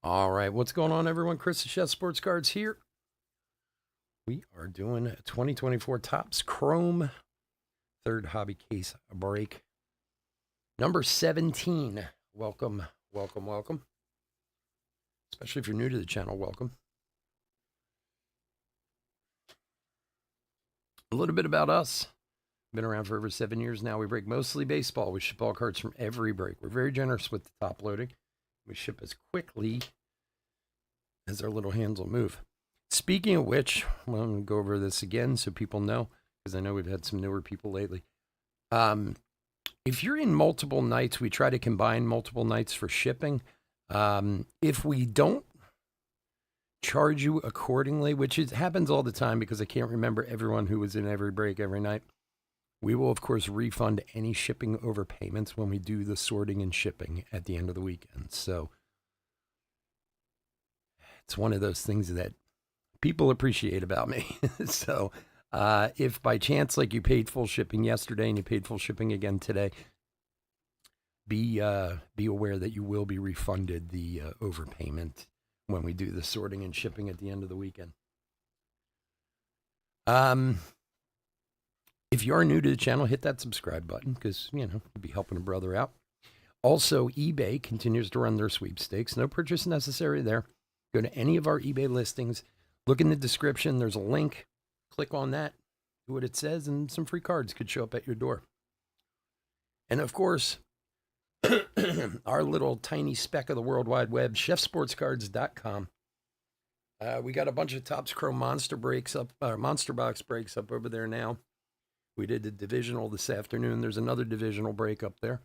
All right, what's going on, everyone? Chris the Chef Sports Cards here. We are doing a 2024 Topps Chrome third hobby case break, number 17. Welcome, welcome, welcome. Especially if you're new to the channel, welcome. A little bit about us. Been around for over 7 years now. We break mostly baseball. We ship all cards from every break. We're very generous with the top loading. We ship as quickly as our little hands will move. Speaking of which, I'm going to go over this again so people know, because I know we've had some newer people lately. If you're in multiple nights, we try to combine multiple nights for shipping. If we don't charge you accordingly, which happens all the time because I can't remember everyone who was in every break every night, we will, of course, refund any shipping overpayments when we do the sorting and shipping at the end of the weekend. So it's one of those things that people appreciate about me. So if by chance, like, you paid full shipping yesterday and you paid full shipping again today, be aware that you will be refunded the overpayment when we do the sorting and shipping at the end of the weekend. If you are new to the channel, hit that subscribe button because, you'll be helping a brother out. Also, eBay continues to run their sweepstakes. No purchase necessary there. Go to any of our eBay listings. Look in the description. There's a link. Click on that. Do what it says, and some free cards could show up at your door. And of course, our little tiny speck of the World Wide Web, chefsportscards.com. We got a bunch of Topps Chrome Monster breaks up, Monster Box breaks up over there now. We did the divisional this afternoon. There's another divisional break up there.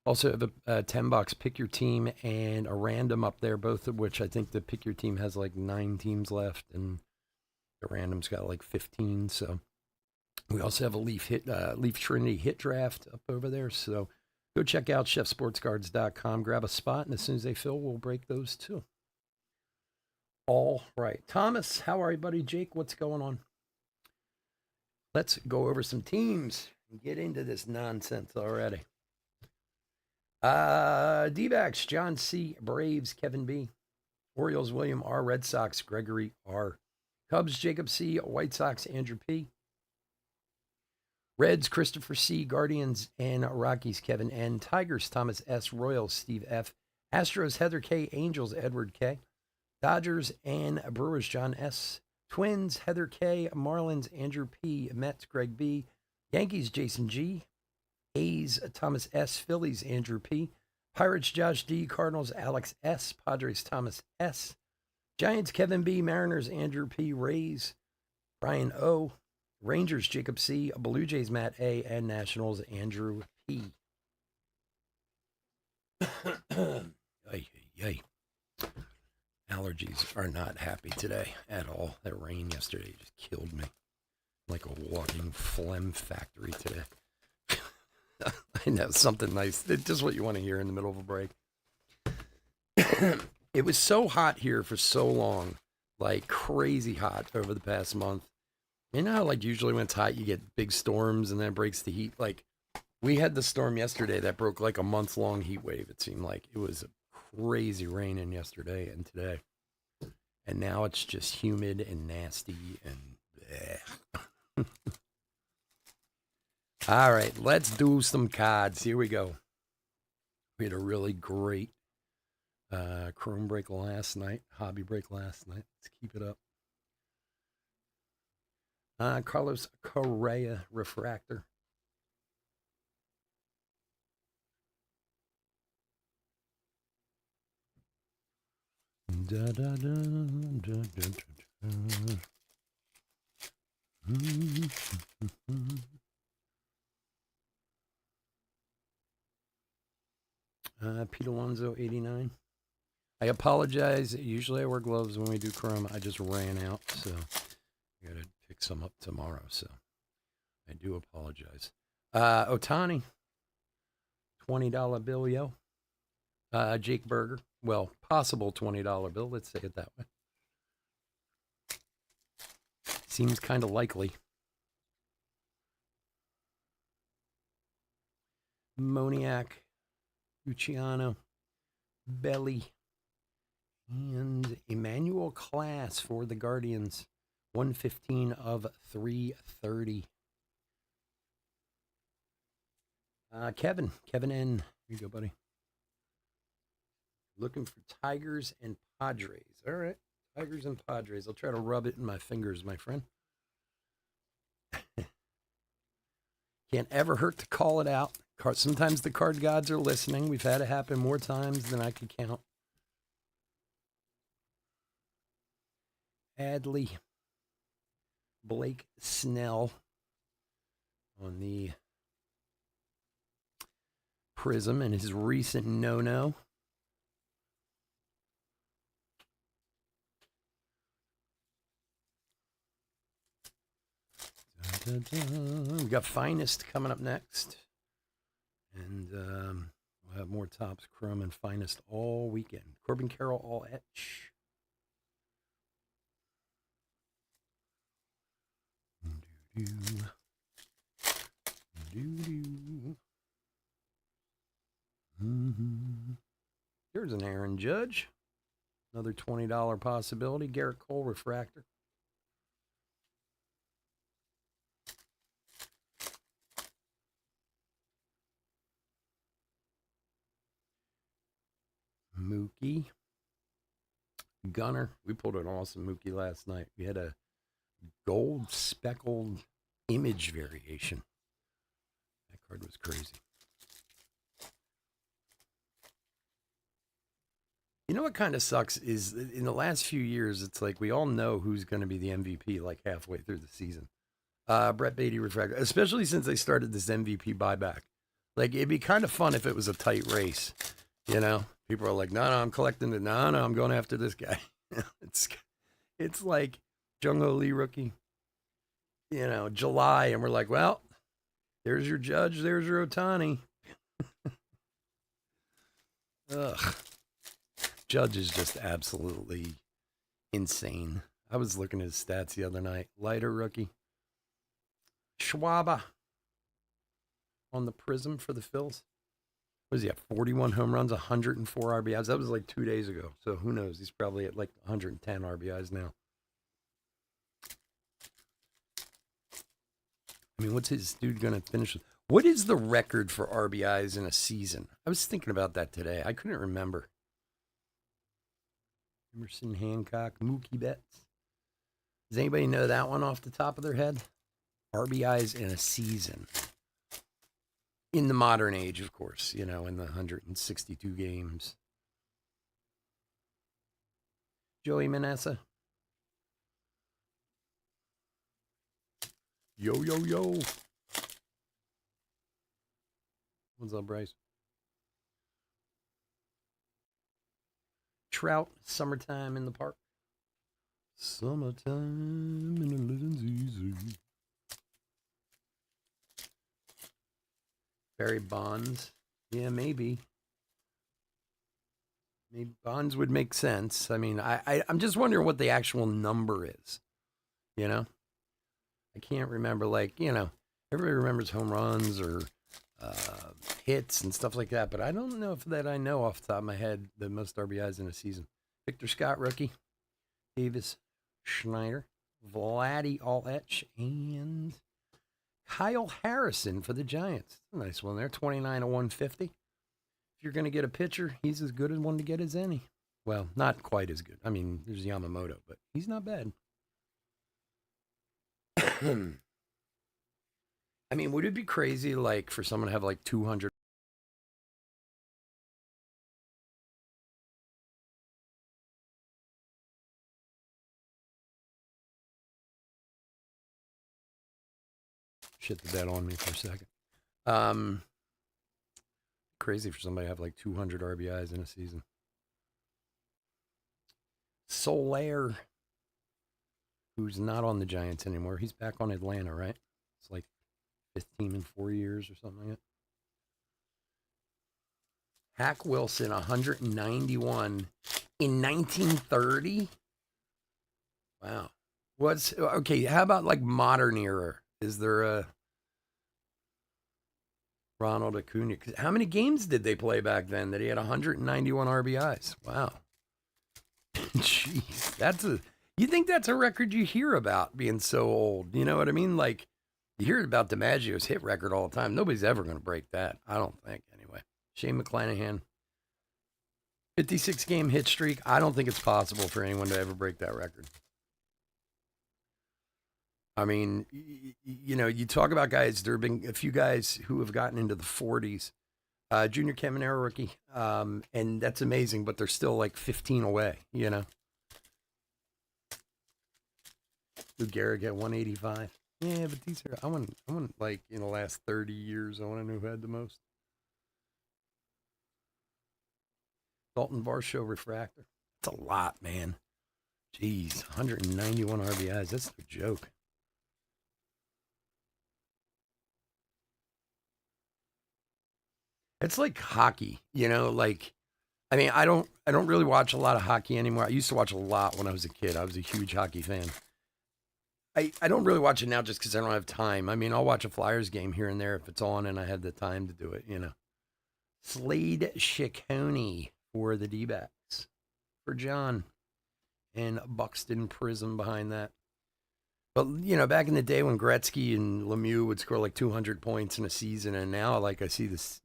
Also have a 10-box Pick Your Team and a random up there, both of which I think the Pick Your Team has like 9 teams left, and the random's got like 15. So we also have a Leaf Trinity hit draft up over there. So go check out chefsportscards.com, grab a spot, and as soon as they fill, we'll break those too. All right. Thomas, how are you, buddy? Jake, what's going on? Let's go over some teams and get into this nonsense already. D-backs, John C. Braves, Kevin B. Orioles, William R. Red Sox, Gregory R. Cubs, Jacob C. White Sox, Andrew P. Reds, Christopher C. Guardians and Rockies, Kevin N. Tigers, Thomas S. Royals, Steve F. Astros, Heather K. Angels, Edward K. Dodgers and Brewers, John S. Twins, Heather K. Marlins, Andrew P. Mets, Greg B. Yankees, Jason G. A's, Thomas S. Phillies, Andrew P. Pirates, Josh D. Cardinals, Alex S. Padres, Thomas S. Giants, Kevin B. Mariners, Andrew P. Rays, Brian O. Rangers, Jacob C. Blue Jays, Matt A. And Nationals, Andrew P. Yay, yay. Allergies are not happy today at all. That rain yesterday just killed me. Like a walking phlegm factory today. I know, something nice. It's just what you want to hear in the middle of a break. It was so hot here for so long, like crazy hot over the past month. You know how, like, usually when it's hot, you get big storms and then it breaks the heat? Like, we had the storm yesterday that broke like a month-long heat wave, it seemed like. It was crazy raining yesterday and today. And now it's just humid and nasty and All right, let's do some cards. Here we go. We had a really great Chrome break last night, hobby break last night. Let's keep it up. Carlos Correa refractor. Da, da, da, da, da, da, Pete Alonso, 89. I apologize. Usually I wear gloves when we do Chrome. I just ran out, so I got to pick some up tomorrow. So I do apologize. Otani, $20 bill, yo. Jake Berger. Well, possible $20 bill. Let's say it that way. Seems kind of likely. Moniak, Luciano, Belly, And Emmanuel Class for the Guardians. 115 of 330. Kevin N. Here you go, buddy. Looking for Tigers and Padres. All right. Tigers and Padres. I'll try to rub it in my fingers, my friend. Can't ever hurt to call it out. Sometimes the card gods are listening. We've had it happen more times than I could count. Adley, Blake Snell on the Prism and his recent no-no. We got Finest coming up next. And we'll have more Topps Chrome and Finest all weekend. Corbin Carroll, all etch. Here's an Aaron Judge. Another $20 possibility. Garrett Cole refractor. Mookie. Gunner. We pulled an awesome Mookie last night. We had a gold speckled image variation. That card was crazy. You know what kind of sucks is in the last few years, it's like we all know who's going to be the MVP like halfway through the season. Brett Beatty refractor, especially since they started this MVP buyback. Like, it'd be kind of fun if it was a tight race, you know? People are like, no, I'm collecting it. No, I'm going after this guy. It's like Jung-Ho Lee rookie, you know, July, and we're like, well, there's your Judge, there's your Ohtani. Ugh. Judge is just absolutely insane. I was looking at his stats the other night. Lighter rookie. Schwaba on the Prism for the Phils. What is he at? 41 home runs, 104 RBIs. That was like 2 days ago. So who knows? He's probably at like 110 RBIs now. I mean, what's his dude going to finish with? What is the record for RBIs in a season? I was thinking about that today. I couldn't remember. Emerson Hancock, Mookie Betts. Does anybody know that one off the top of their head? RBIs in a season. In the modern age, of course, you know, in the 162 games. Joey Manessa. Yo. What's up, Bryce? Trout, summertime in the park. Summertime in the living season. Barry Bonds. Yeah, maybe. Maybe Bonds would make sense. I mean, I'm just wondering what the actual number is. You know? I can't remember, like, you know, everybody remembers home runs or hits and stuff like that, but I don't know if that I know off the top of my head the most RBIs in a season. Victor Scott, rookie. Davis Schneider. Vladdy All-Etch. And Kyle Harrison for the Giants. A nice one there. 29 of 150. If you're going to get a pitcher, he's as good a one to get as any. Well, not quite as good. I mean, there's Yamamoto, but he's not bad. I mean, would it be crazy, like, for someone to have, like, 200? Shit the bed on me for a second. Crazy for somebody to have, like, 200 RBIs in a season. Soler, who's not on the Giants anymore. He's back on Atlanta, right? It's like 15 in 4 years or something like that. Hack Wilson, 191 in 1930. Wow. Okay, how about like modern era? Is there a Ronald Acuna? How many games did they play back then that he had 191 RBIs? Wow. Jeez, you think that's a record you hear about being so old? You know what I mean? Like, you hear about DiMaggio's hit record all the time. Nobody's ever going to break that. I don't think, anyway. Shane McClanahan, 56 game hit streak. I don't think it's possible for anyone to ever break that record. I mean, you talk about guys, there have been a few guys who have gotten into the 40s. Junior Caminero rookie. And that's amazing, but they're still like 15 away, you know? Lou Gehrig at 185. Yeah, but these are, I want like in the last 30 years, I want to know who had the most. Dalton Varsho refractor. That's a lot, man. Jeez, 191 RBIs. That's no joke. It's like hockey, like I mean, I don't really watch a lot of hockey anymore. I used to watch a lot when I was a kid. I was a huge hockey fan. I don't really watch it now just because I don't have time. I mean, I'll watch a Flyers game here and there if it's on and I have the time to do it. Slade Ciccone for the D-backs. For John. And Buxton Prism behind that. But, back in the day when Gretzky and Lemieux would score like 200 points in a season, and now, like, I see this,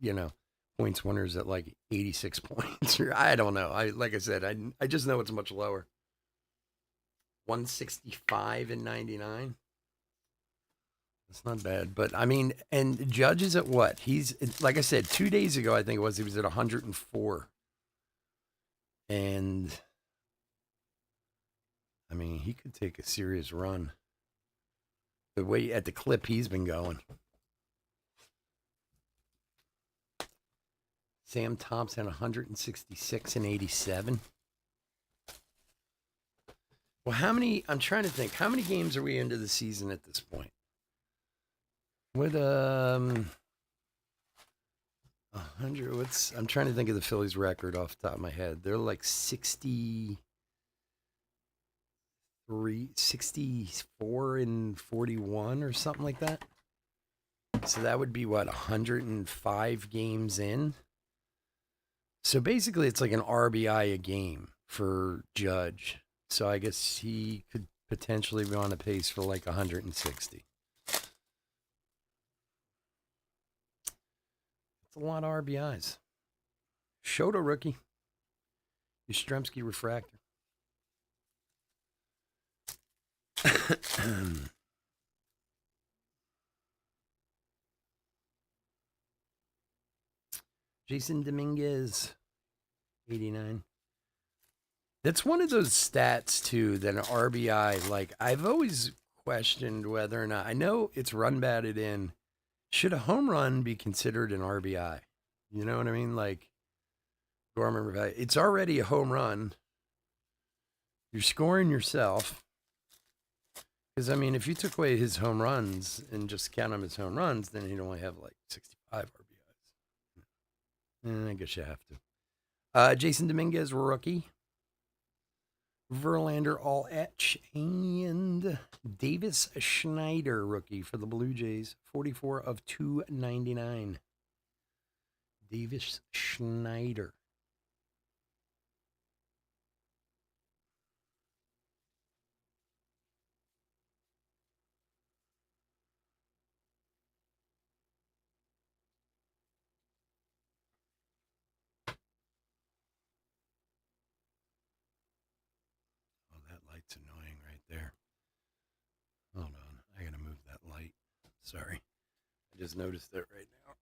points winners at like 86 points. I don't know. Like I said, I just know it's much lower. 165 and 99. That's not bad. But I mean, and Judge is at what? He's, like I said, 2 days ago, I think it was, he was at 104. And I mean, he could take a serious run. The way at the clip he's been going. Sam Thompson, 166 and 87. Well, I'm trying to think, how many games are we into the season at this point? With 100, I'm trying to think of the Phillies record off the top of my head. They're like 64 and 41 or something like that. So that would be what, 105 games in? So basically it's like an RBI a game for Judge. So I guess he could potentially be on a pace for like 160. That's a lot of RBIs. Shota rookie. Yastrzemski refractor. Jason Dominguez, 89. That's one of those stats, too, that an RBI, like, I've always questioned whether or not, I know it's run batted in. Should a home run be considered an RBI? You know what I mean? Like, Gorman, it's already a home run. You're scoring yourself. Because, I mean, if you took away his home runs and just count them as home runs, then he'd only have like 65 RBIs. I guess you have to. Jason Dominguez, rookie. Verlander, all etch, and Davis Schneider, rookie for the Blue Jays, 44 of 299. Davis Schneider. Light's annoying right there. Hold on. I gotta move that light. Sorry. I just noticed it right now.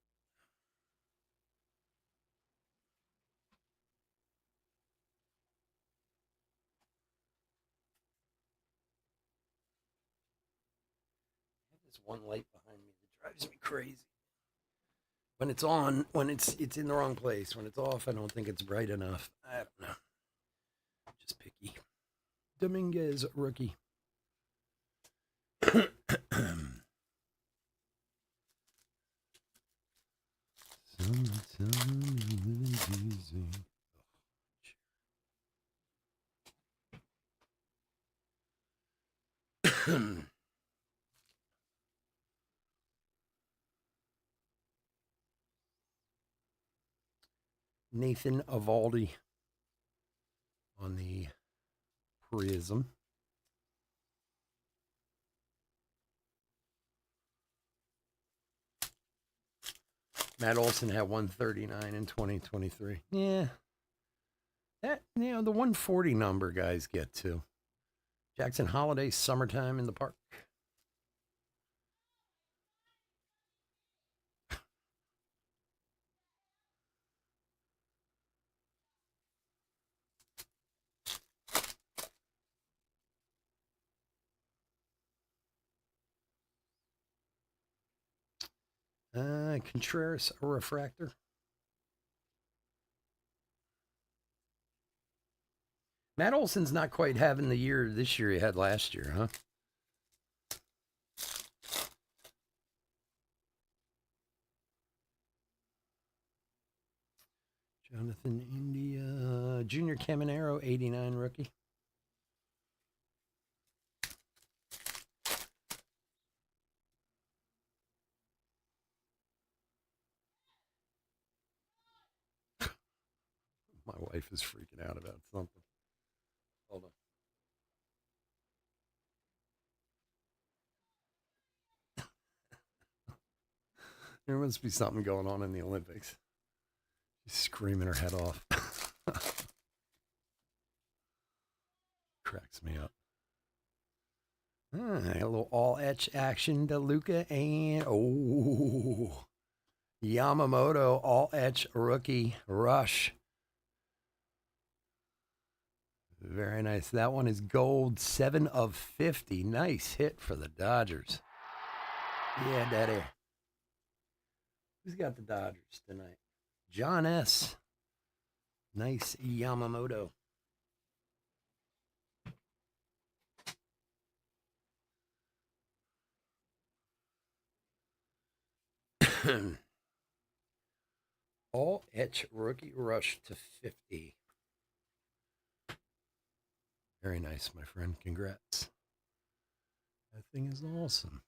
There's one light behind me that drives me crazy. When it's on, when it's in the wrong place. When it's off, I don't think it's bright enough. I don't know. Just picky. Dominguez, rookie. Nathan Eovaldi on the Prism. Matt Olson had 139 in 2023. Yeah. That, the 140 number guys get to. Jackson Holiday, Summertime in the Park. Contreras, a refractor. Matt Olson's not quite having the year this year he had last year, huh? Jonathan India, Junior Caminero, 89 rookie. My wife is freaking out about something. Hold on. There must be something going on in the Olympics. She's screaming her head off. Cracks me up. A little all etch action to Luca and Yamamoto all etch rookie rush. Very nice. That one is gold, 7 of 50. Nice hit for the Dodgers. Yeah, Daddy. Who's got the Dodgers tonight? John S. Nice Yamamoto. All etch rookie rush to 50. Very nice, my friend. Congrats. That thing is awesome.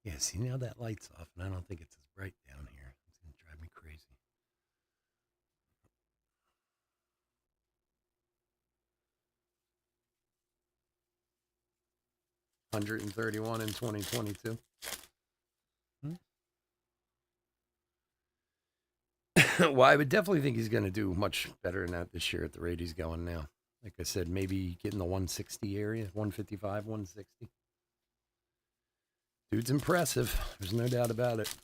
Yeah, see, now that light's off, and I don't think it's as bright down here. It's going to drive me crazy. $131 in 2022. Well, I would definitely think he's going to do much better than that this year at the rate he's going now. Like I said, maybe get in the 160 area, 155, 160. Dude's impressive. There's no doubt about it.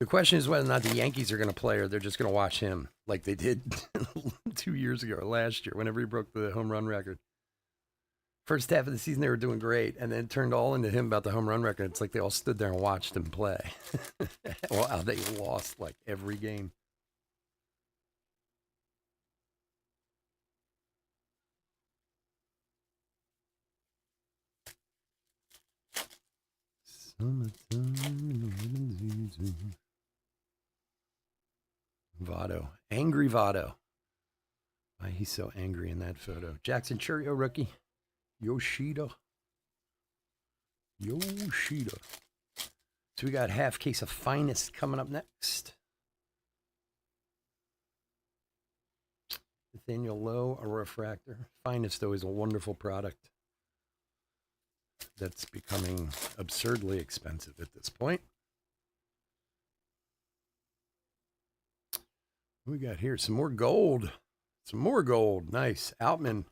The question is whether or not the Yankees are going to play or they're just going to watch him like they did 2 years ago or last year whenever he broke the home run record. First half of the season, they were doing great, and then it turned all into him about the home run record. It's like they all stood there and watched him play. Wow, they lost like every game. Votto. Angry Votto. Why he's so angry in that photo. Jackson Chourio rookie. Yoshida. So we got half case of Finest coming up next. Nathaniel Lowe, a refractor. Finest, though, is a wonderful product that's becoming absurdly expensive at this point. We got here some more gold. Nice. Outman.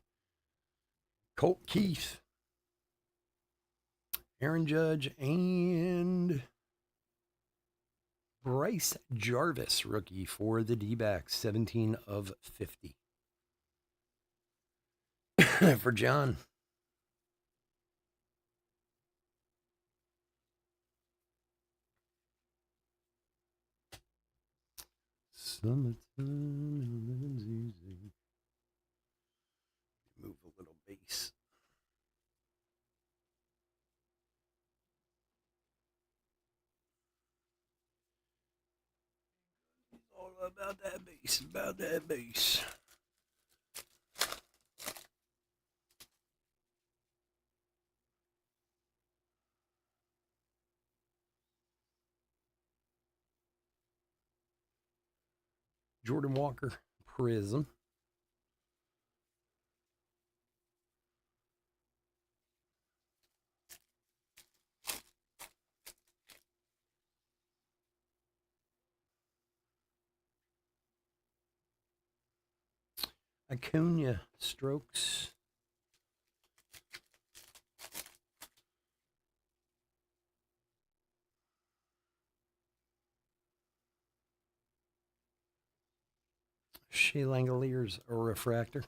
Colt Keith. Aaron Judge and Bryce Jarvis, rookie for the D-backs, 17 of 50. For John. Summertime and living's easy. Move a little base. All about that base, Jordan Walker, Prism. Acuna strokes. Shea Langoliers a refractor.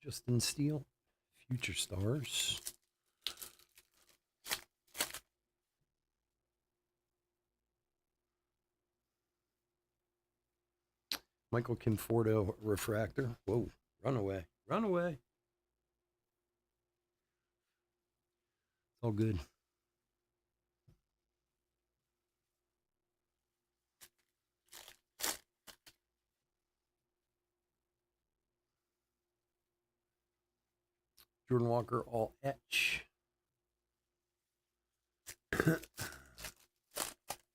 Justin Steele, Future Stars. Michael Conforto refractor. Whoa, runaway. Runaway. All good. Jordan Walker, all etch.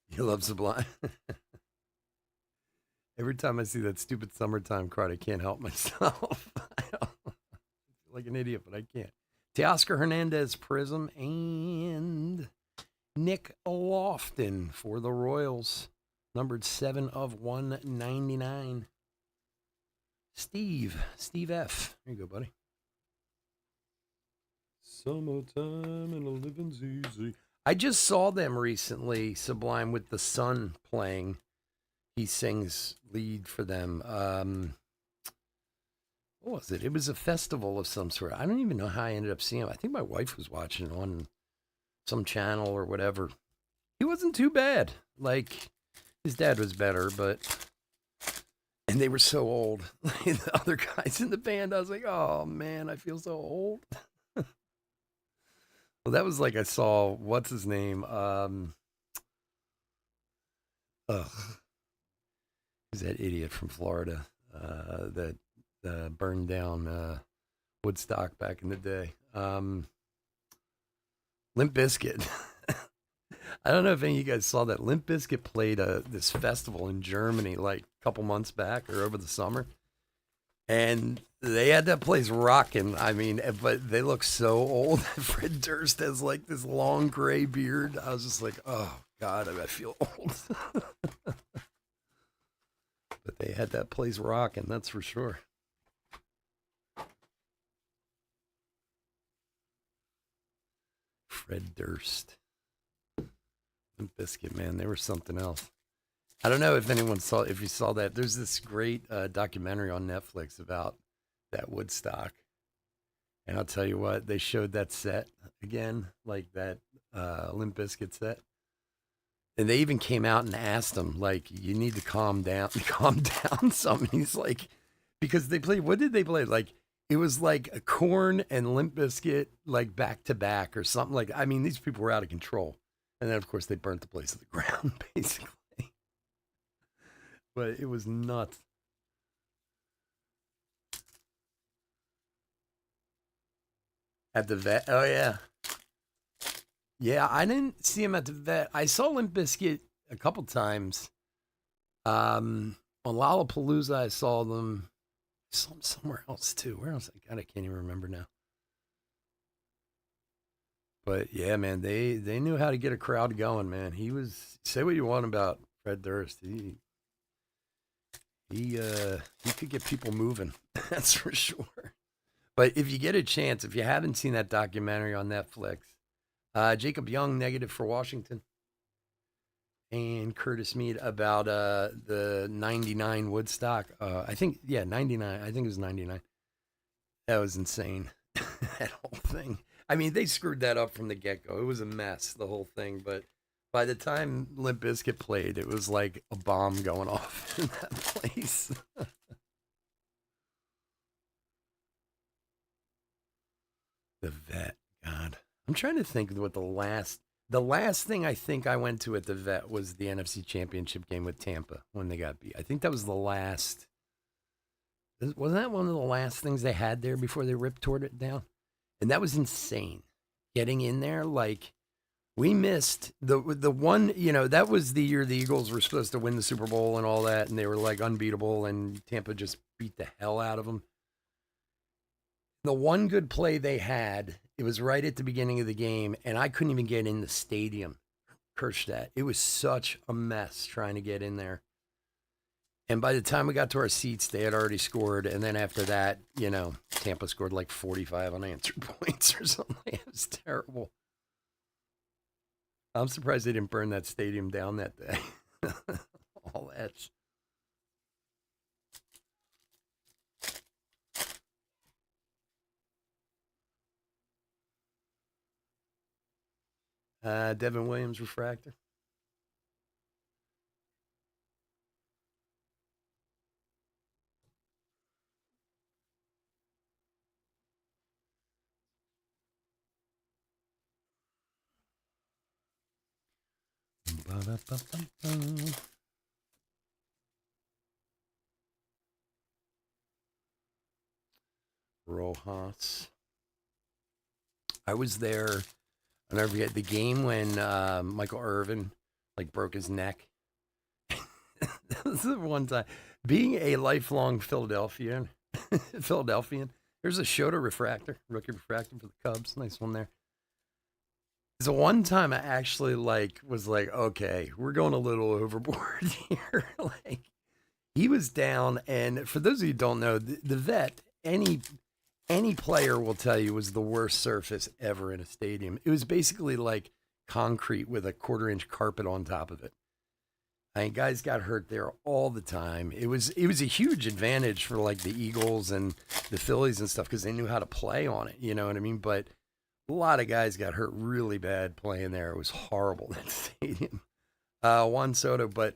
You love Sublime. Every time I see that stupid summertime card, I can't help myself. I feel like an idiot, but I can't. Teoscar Hernandez Prism and Nick Lofton for the Royals, numbered 7 of 199. Steve F. There you go, buddy. Summertime and a living's easy. I just saw them recently, Sublime, with the Sun playing. He sings lead for them. What was it? It was a festival of some sort. I don't even know how I ended up seeing him. I think my wife was watching on some channel or whatever. He wasn't too bad. Like, his dad was better, but... And they were so old. The other guys in the band, I was like, oh, man, I feel so old. Well, that was like I saw, what's his name? Who's that idiot from Florida that burned down Woodstock back in the day? Limp Bizkit. I don't know if any of you guys saw that. Limp Bizkit played this festival in Germany like a couple months back or over the summer. And they had that place rocking. I mean, but they look so old. Fred Durst has like this long gray beard. I was just like, oh, God, I feel old. But they had that place rocking, that's for sure. Fred Durst. Limp Bizkit, man, they were something else. I don't know if anyone saw, if you saw that. There's this great documentary on Netflix about that Woodstock. And I'll tell you what, they showed that set again, like that Limp Bizkit set. And they even came out and asked him, like, you need to calm down some. And he's like, because they played, what did they play? Like, it was like a Korn and Limp Bizkit, like back to back or something like, I mean, these people were out of control. And then, of course, they burnt the place to the ground, basically. But it was nuts. At the vet. Oh, yeah. Yeah, I didn't see him at the vet. I saw Limp Bizkit a couple times. On Lollapalooza, I saw them. I saw them somewhere else, too. Where else? God, I can't even remember now. But, yeah, man, they knew how to get a crowd going, man. He was, say what you want about Fred Durst. He could get people moving. That's for sure. But if you get a chance, if you haven't seen that documentary on Netflix, Jacob Young, negative for Washington, and Curtis Mead about the 99 Woodstock. I think, yeah, 99. I think it was 99. That was insane. That whole thing. I mean, they screwed that up from the get-go. It was a mess, the whole thing. But by the time Limp Bizkit played, it was like a bomb going off in that place. The vet, God. I'm trying to think of what the last thing I think I went to at the vet was the NFC Championship game with Tampa when they got beat. I think that was the last. Wasn't that one of the last things they had there before they tore it down? And that was insane. Getting in there, like, we missed the one, you know, that was the year the Eagles were supposed to win the Super Bowl and all that, and they were like unbeatable, and Tampa just beat the hell out of them. The one good play they had It was right at the beginning of the game, and I couldn't even get in the stadium, Kerstedt. It was such a mess trying to get in there. And by the time we got to our seats, they had already scored. And then after that, Tampa scored like 45 unanswered points or something. It was terrible. I'm surprised they didn't burn that stadium down that day. All that. Devin Williams refractor. Rojas. I was there. I'll never forget the game when Michael Irvin broke his neck. This is one time. Being a lifelong Philadelphian, there's a Shota refractor, rookie refractor for the Cubs. Nice one there. So one time I actually was like, okay, we're going a little overboard here. He was down, and for those of you who don't know, the vet, any player will tell you, was the worst surface ever in a stadium. It was basically like concrete with a 1/4-inch carpet on top of it. I mean, guys got hurt there all the time. It was a huge advantage for the Eagles and the Phillies and stuff because they knew how to play on it. You know what I mean? But a lot of guys got hurt really bad playing there. It was horrible, that stadium. Juan Soto, but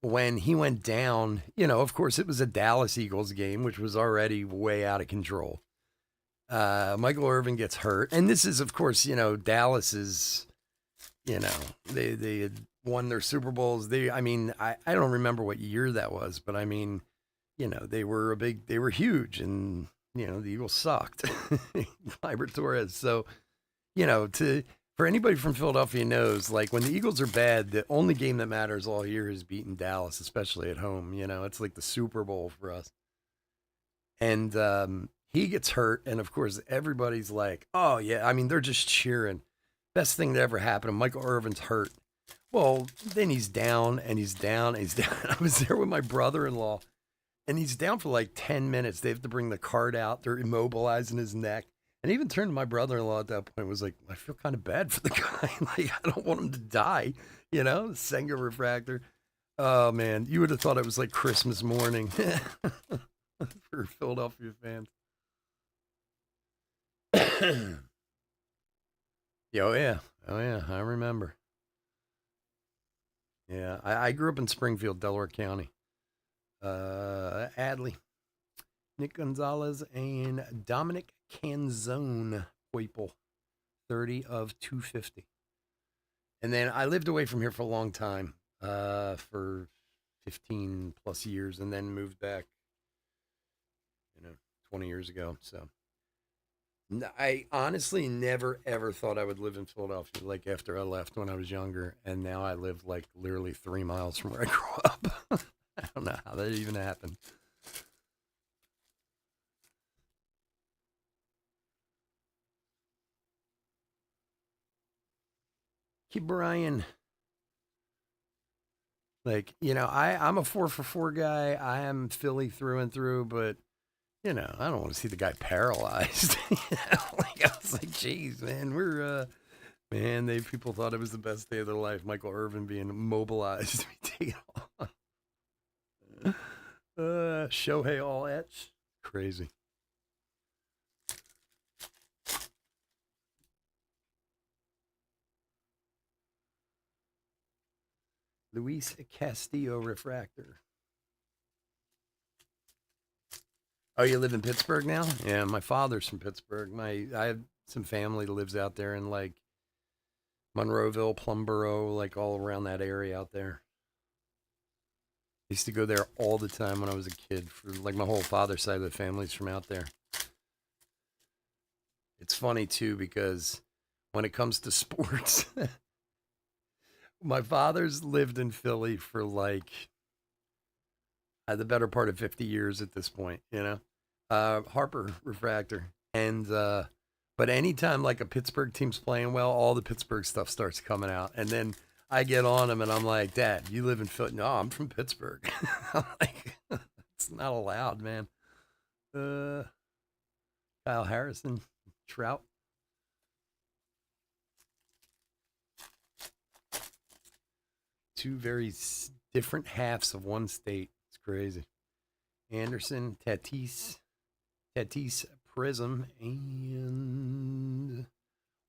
when he went down, of course, it was a Dallas Eagles game, which was already way out of control. Michael Irvin gets hurt. And this is, of course, Dallas is, they had won their Super Bowls. I don't remember what year that was, but I mean, they were huge, and the Eagles sucked. Gleyber Torres. So, for anybody from Philadelphia knows, when the Eagles are bad, the only game that matters all year is beating Dallas, especially at home. It's like the Super Bowl for us. And he gets hurt, and of course, everybody's like, oh, yeah. I mean, they're just cheering. Best thing that ever happened. Michael Irvin's hurt. Well, then he's down, and he's down, and he's down. I was there with my brother-in-law, and he's down for 10 minutes. They have to bring the cart out. They're immobilizing his neck. And I even turned to my brother-in-law at that point and was like, I feel kind of bad for the guy. I don't want him to die, Senga refractor. Oh, man. You would have thought it was like Christmas morning for Philadelphia fans. Oh, yeah. I remember. Yeah. I grew up in Springfield, Delaware County. Adley. Nick Gonzalez and Dominic Canzone Hoyple, 30 of 250. And then I lived away from here for a long time, for 15 plus years, and then moved back, 20 years ago. So I honestly never, ever thought I would live in Philadelphia, after I left when I was younger. And now I live literally 3 miles from where I grew up. I don't know how that even happened. Keep Brian. I'm a 4-for-4 guy. I am Philly through and through, but I don't want to see the guy paralyzed. I was like, geez, man, people thought it was the best day of their life. Michael Irvin being immobilized to be taken off. Shohei all etch. Crazy. Luis Castillo refractor. Oh, you live in Pittsburgh now? Yeah, my father's from Pittsburgh. I have some family that lives out there in Monroeville, Plumboro, all around that area out there. I used to go there all the time when I was a kid. For my whole father's side of the family's from out there. It's funny too because when it comes to sports, my father's lived in Philly for the better part of 50 years at this point, Harper refractor. And But anytime like a Pittsburgh team's playing well, all the Pittsburgh stuff starts coming out. And then I get on them and I'm like, Dad, you live in Philly? No, I'm from Pittsburgh. I'm like, it's not allowed, man. Kyle Harrison, Trout. Two very different halves of one state. It's crazy. Anderson, Tatis, Prism, and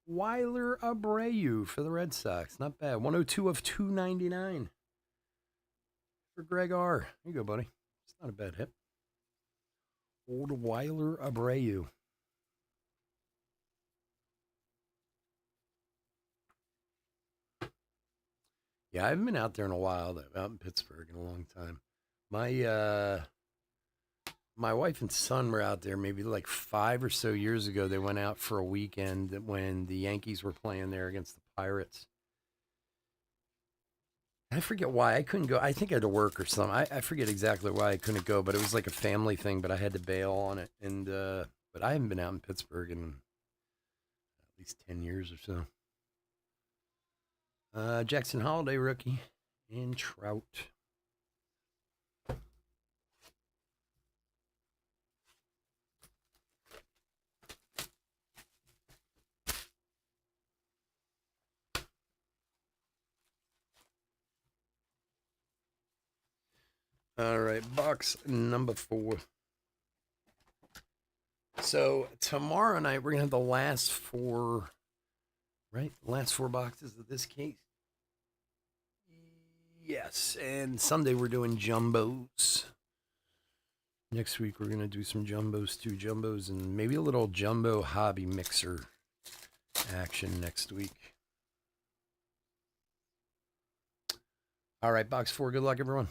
Weiler Abreu for the Red Sox. Not bad. 102 of 299 for Greg R. There you go, buddy. It's not a bad hit. Old Weiler Abreu. Yeah, I haven't been out there in a while, out in Pittsburgh in a long time. My wife and son were out there maybe like 5 or so years ago. They went out for a weekend when the Yankees were playing there against the Pirates. I forget why I couldn't go. I think I had to work or something. I forget exactly why I couldn't go, but it was like a family thing, but I had to bail on it. And but I haven't been out in Pittsburgh in at least 10 years or so. Jackson Holiday rookie and Trout. All right, box number 4. So tomorrow night we're gonna have the last 4, right? Last 4 boxes of this case. Yes, and Sunday we're doing jumbos. Next week we're gonna do some jumbos, 2 jumbos, and maybe a little jumbo hobby mixer action next week. All right, box 4. Good luck, everyone.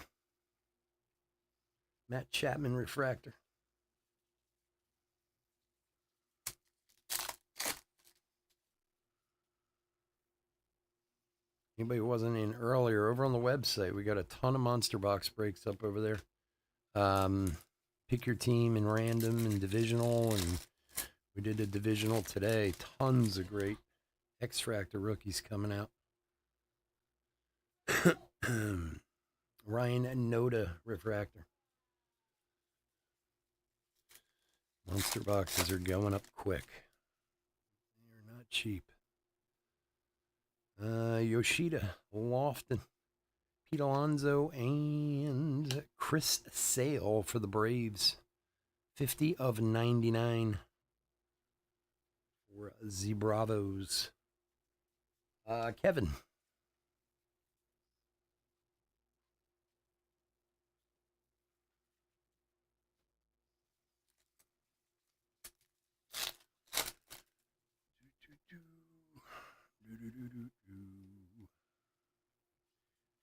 Matt Chapman refractor. Anybody who wasn't in earlier, over on the website, we got a ton of monster box breaks up over there. Pick your team in random and divisional, and we did a divisional today. Tons of great X-Fractor rookies coming out. Ryan Noda refractor. Monster boxes are going up quick. They're not cheap. Yoshida, Lofton, Pete Alonso, and Chris Sale for the Braves. 50 of 99 for the Bravos. Kevin.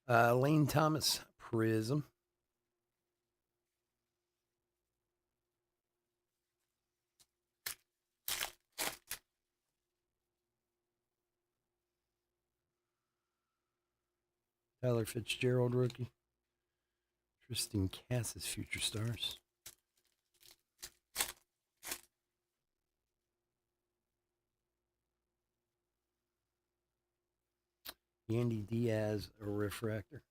Lane Thomas, Prism. Tyler Fitzgerald, rookie. Tristan Cassis, Future Stars. Yandy Diaz, a refractor.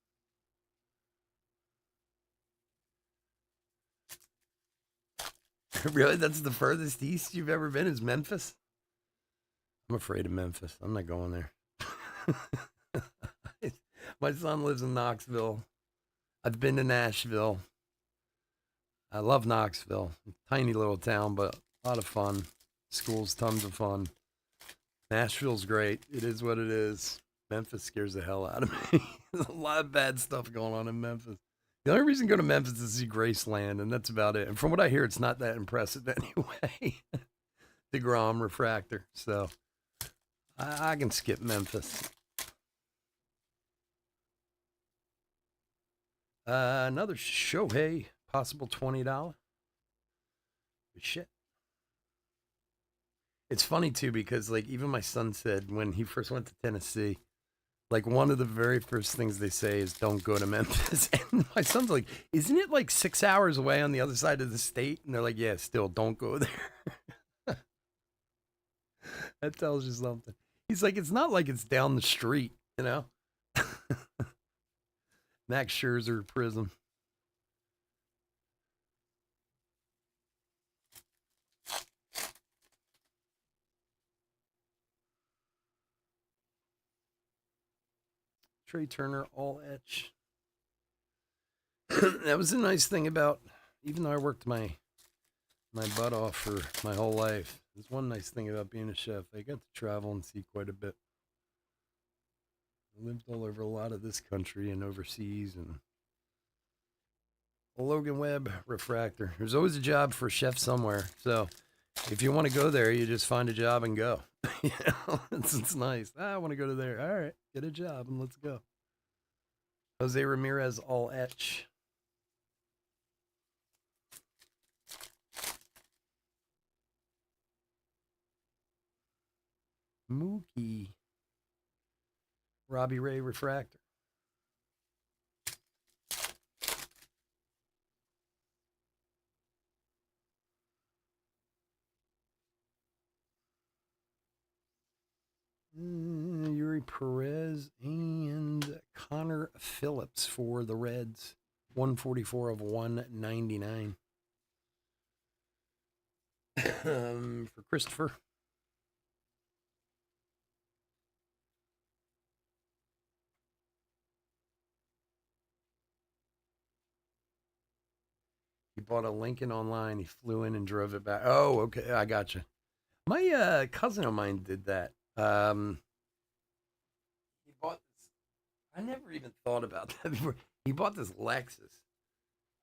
Really? That's the furthest east you've ever been is Memphis? I'm afraid of Memphis. I'm not going there. My son lives in Knoxville. I've been to Nashville. I love Knoxville. Tiny little town, but a lot of fun. School's tons of fun. Nashville's great. It is what it is. Memphis scares the hell out of me. There's a lot of bad stuff going on in Memphis. The only reason to go to Memphis is to see Graceland, and that's about it. And from what I hear, it's not that impressive anyway. DeGrom refractor. So I can skip Memphis. Another Shohei, possible $20. Shit. It's funny too because like even my son said when he first went to Tennessee, like one of the very first things they say is don't go to Memphis. And my son's like, isn't it like 6 hours away on the other side of the state? And they're like, yeah, still don't go there. That tells you something. He's like, it's not like it's down the street, you know? Max Scherzer Prism. Trey Turner, all etch. That was a nice thing about, even though I worked my butt off for my whole life. There's one nice thing about being a chef. I got to travel and see quite a bit. I lived all over a lot of this country and overseas, and Logan Webb refractor. There's always a job for a chef somewhere. So if you want to go there, you just find a job and go. You know, it's nice. I want to go to there. All right, get a job and let's go. Jose Ramirez, all etch. Mookie. Robbie Ray refractor. Yuri Perez and Connor Phillips for the Reds. 144 of 199. For Christopher. He bought a Lincoln online. He flew in and drove it back. Oh, okay. I got you. My cousin of mine did that. He bought this. I never even thought about that before. He bought this Lexus.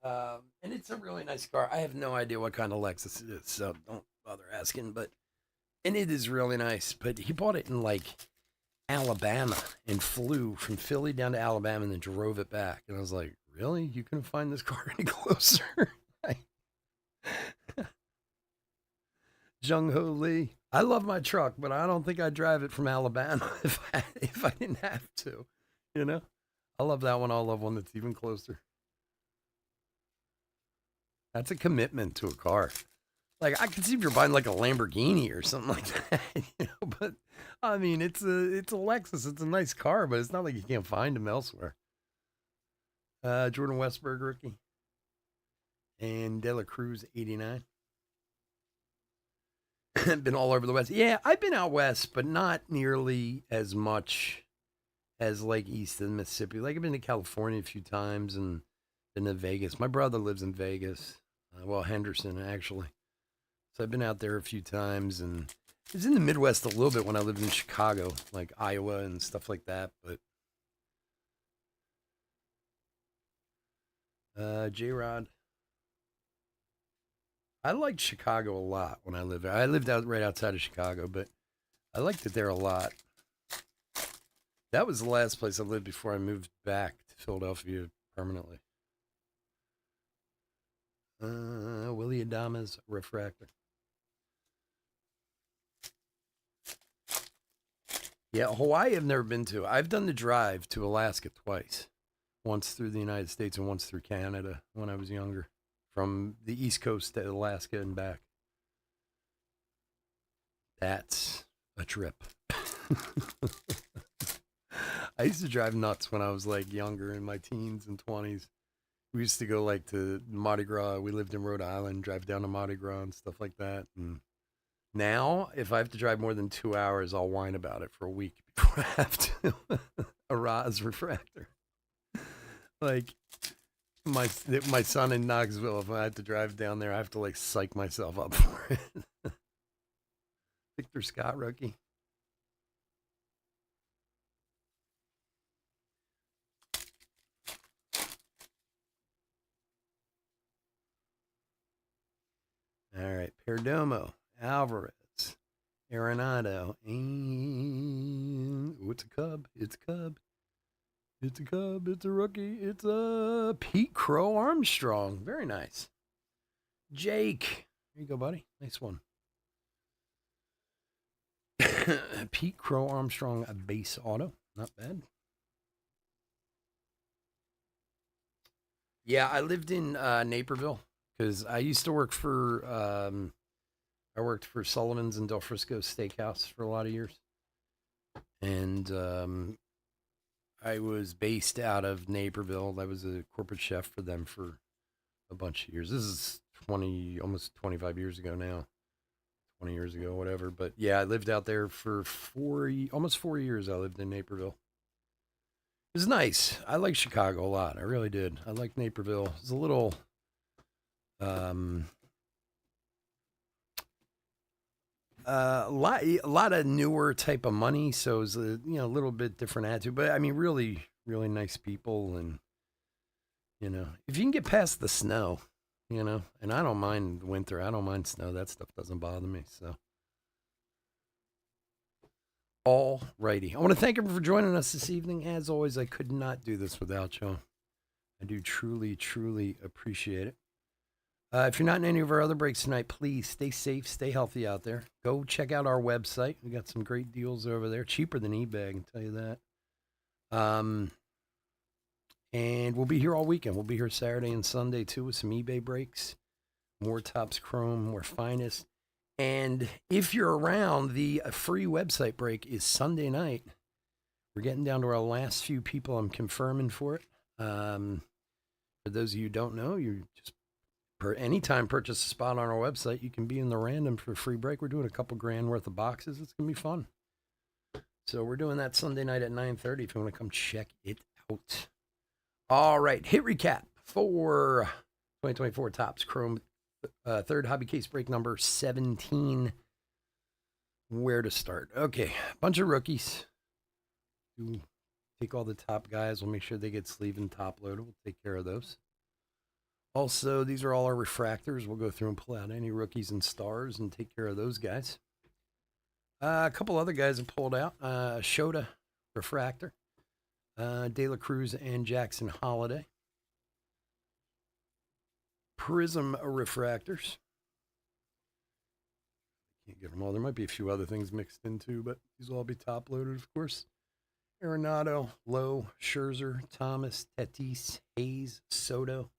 And it's a really nice car. I have no idea what kind of Lexus it is, so don't bother asking. And it is really nice. But he bought it in like Alabama and flew from Philly down to Alabama and then drove it back. And I was like, really? You couldn't find this car any closer? Jung Ho Lee. I love my truck, but I don't think I'd drive it from Alabama if I didn't have to. You know? I love that one. I'll love one that's even closer. That's a commitment to a car. Like I could see if you're buying like a Lamborghini or something like that, you know. But I mean, it's a Lexus. It's a nice car, but it's not like you can't find them elsewhere. Jordan Westberg rookie and De La Cruz 89. Been all over the West. Yeah, I've been out west, but not nearly as much as like east of the Mississippi. Like I've been to California a few times and been to Vegas. My brother lives in Vegas. Well, Henderson actually. So I've been out there a few times, and I was in the Midwest a little bit when I lived in Chicago, like Iowa and stuff like that. But J Rod, I liked Chicago a lot when I lived there. I lived out right outside of Chicago, but I liked it there a lot. That was the last place I lived before I moved back to Philadelphia permanently. Willie Adames refractor. Yeah, Hawaii I've never been to. I've done the drive to Alaska twice. Once through the United States and once through Canada when I was younger. From the East Coast to Alaska and back. That's a trip. I used to drive nuts when I was like younger in my teens and 20s. We used to go like to Mardi Gras. We lived in Rhode Island, drive down to Mardi Gras and stuff like that. And now, if I have to drive more than 2 hours, I'll whine about it for a week before I have to. A Roz refractor. Like my son in Knoxville, if I had to drive down there, I have to like psych myself up for it. Victor Scott rookie. All right, Perdomo, Alvarez, Arenado, and it's a Cub. It's a Cub. It's a Cub. It's a rookie. It's a Pete Crow Armstrong. Very nice. Jake. Here you go, buddy. Nice one. Pete Crow Armstrong, a base auto. Not bad. Yeah, I lived in Naperville because I used to work for I worked for Sullivan's and Del Frisco Steakhouse for a lot of years. And I was based out of Naperville. I was a corporate chef for them for a bunch of years. This is almost 25 years ago now. 20 years ago, whatever. But yeah, I lived out there for almost 4 years. I lived in Naperville. It was nice. I like Chicago a lot. I really did. I like Naperville. It's a little, a lot of newer type of money, so it's a little bit different attitude. But I mean, really, really nice people, and if you can get past the snow, and I don't mind winter. I don't mind snow. That stuff doesn't bother me. So, all righty. I want to thank everyone for joining us this evening. As always, I could not do this without you. I do truly, truly appreciate it. If you're not in any of our other breaks tonight, please stay safe, stay healthy out there. Go check out our website. We got some great deals over there, cheaper than eBay, I can tell you that. And we'll be here all weekend. We'll be here Saturday and Sunday, too, with some eBay breaks. More Topps Chrome, more Finest. And if you're around, the free website break is Sunday night. We're getting down to our last few people. I'm confirming for it. For those of you who don't know, you just anytime purchase a spot on our website, you can be in the random for a free break. We're doing a couple grand worth of boxes. It's going to be fun. So we're doing that Sunday night at 9:30 if you want to come check it out. All right, hit recap for 2024 Topps Chrome, third hobby case break number 17. Where to start? Okay, bunch of rookies. We'll take all the top guys. We'll make sure they get sleeve and top loaded. We'll take care of those. Also, these are all our refractors. We'll go through and pull out any rookies and stars and take care of those guys. A couple other guys have pulled out. Shota refractor. De La Cruz and Jackson Holiday. Prism refractors. Can't get them all. There might be a few other things mixed in too, but these will all be top loaded, of course. Arenado, Lowe, Scherzer, Thomas, Tatis, Hayes, Soto.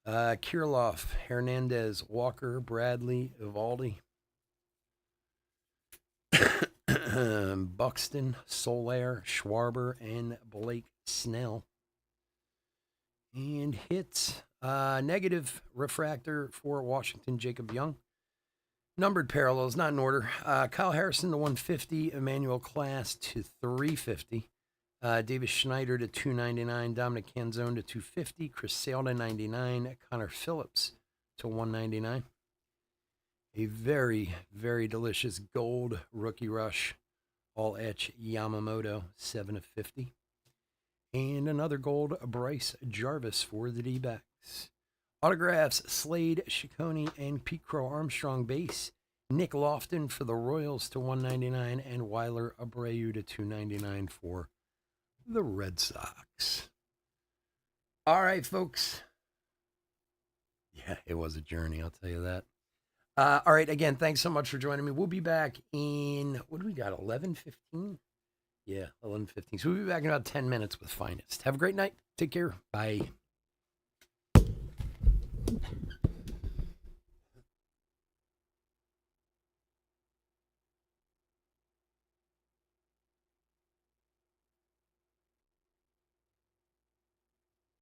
Kirilloff, Hernandez, Walker, Bradley, Eovaldi. Buxton, Soler, Schwarber, and Blake Snell. And hits, negative refractor for Washington, Jacob Young. Numbered parallels, not in order. Kyle Harrison to 150, Emmanuel Class to 350. Davis Schneider to 299, Dominic Canzone to 250, Chris Sale to 99, Connor Phillips to 199. A very, very delicious gold rookie rush, all etch Yamamoto, 7 of 50. And another gold Bryce Jarvis for the D-backs. Autographs, Slade, Ciccone, and Pete Crow Armstrong base. Nick Lofton for the Royals to 199, and Weiler Abreu to 299 for the Red Sox. All right, folks. Yeah, it was a journey, I'll tell you that. All right, again, thanks so much for joining me. We'll be back in, what do we got, 11:15? Yeah, 11:15. So we'll be back in about 10 minutes with Finest. Have a great night. Take care. Bye.